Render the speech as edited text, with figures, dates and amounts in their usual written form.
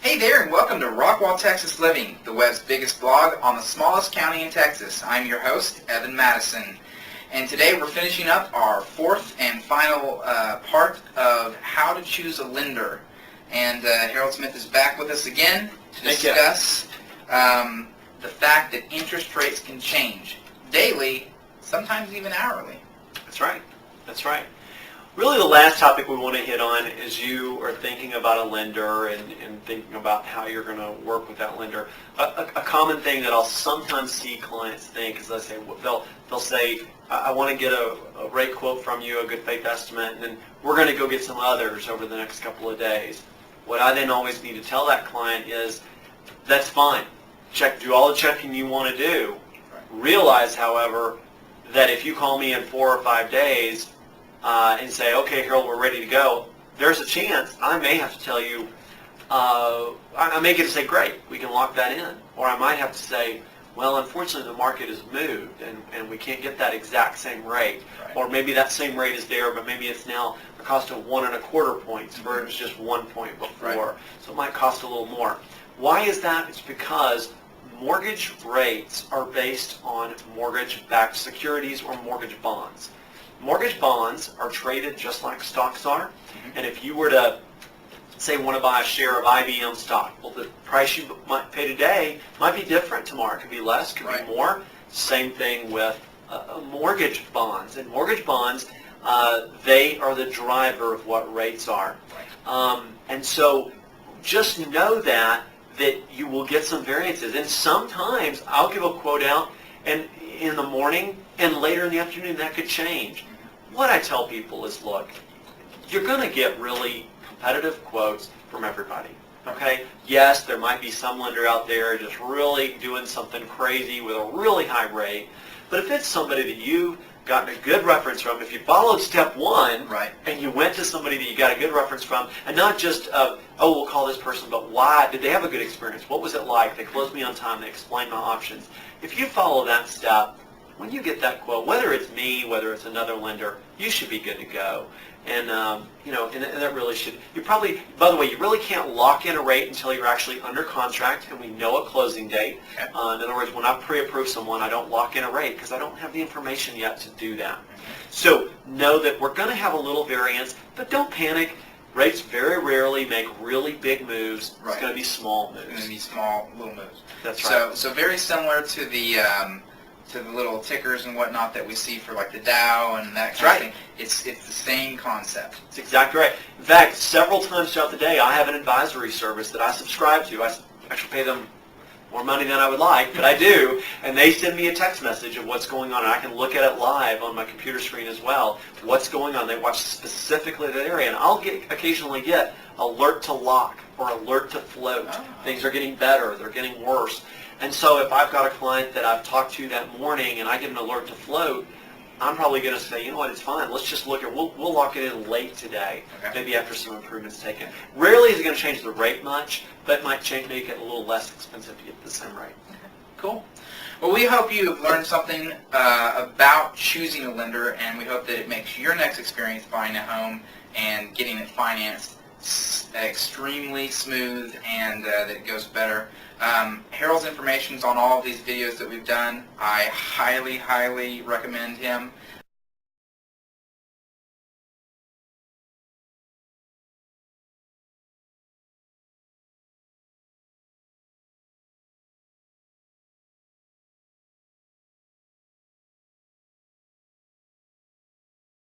Hey there, and welcome to Rockwall, Texas Living, the web's biggest blog on the smallest county in Texas. I'm your host, Evan Madison. And today we're finishing up our fourth and final part of how to choose a lender. And Harold Smith is back with us again to discuss the fact that interest rates can change daily, sometimes even hourly. That's right. That's right. Really, the last topic we want to hit on is you are thinking about a lender and thinking about how you're going to work with that lender. A common thing that I'll sometimes see clients think is they'll say, I want to get a rate quote from you, a good faith estimate, and then we're going to go get some others over the next couple of days. What I then always need to tell that client is, that's fine. Do all the checking you want to do. Realize, however, that if you call me in 4 or 5 days, and say, okay, Harold, we're ready to go, there's a chance I may have to tell you, I may get to say, great, we can lock that in. Or I might have to say, well, unfortunately, the market has moved, and we can't get that exact same rate. Right. Or maybe that same rate is there, but maybe it's now a cost of 1.25 points, where it was just 1 point before. Right. So it might cost a little more. Why is that? It's because mortgage rates are based on mortgage-backed securities or mortgage bonds. Mortgage bonds are traded just like stocks are, and if you were to, say, want to buy a share of IBM stock, well, the price you might pay today might be different tomorrow. It could be less, could be more. Same thing with mortgage bonds. And mortgage bonds, they are the driver of what rates are. And so just know that you will get some variances. And sometimes I'll give a quote out, and in the morning and later in the afternoon that could change. What I tell people is, look, you're going to get really competitive quotes from everybody. Okay? Yes, there might be some lender out there just really doing something crazy with a really high rate, but if it's somebody that you've gotten a good reference from, if you followed step one, and you went to somebody that you got a good reference from, and not just, oh, we'll call this person, but why? Did they have a good experience? What was it like? They closed me on time. They explained my options. If you follow that step, when you get that quote, whether it's me, whether it's another lender, you should be good to go. And, and that really should, by the way, you really can't lock in a rate until you're actually under contract and we know a closing date. In other words, when I pre-approve someone, I don't lock in a rate because I don't have the information yet to do that. So know that we're going to have a little variance, but don't panic. Rates very rarely make really big moves. It's going to be small moves. It's going to be small, little moves. That's right. So very similar to the little tickers and whatnot that we see for like the Dow and that kind of thing. It's the same concept. It's exactly right. In fact, several times throughout the day, I have an advisory service that I subscribe to. I actually pay them more money than I would like, but I do, and they send me a text message of what's going on, and I can look at it live on my computer screen as well, what's going on. They watch specifically that area, and I'll occasionally get alert to lock or alert to float. Things are getting better, they're getting worse. And so if I've got a client that I've talked to that morning and I get an alert to float, I'm probably going to say, you know what, it's fine. Let's just look at, we'll lock it in late today, maybe after some improvements taken. Rarely is it going to change the rate much, but it might make it a little less expensive to get the same rate. Cool. Well, we hope you have learned something about choosing a lender, and we hope that it makes your next experience buying a home and getting it financed extremely smooth and that it goes better. Harold's information is on all of these videos that we've done. I highly, highly recommend him.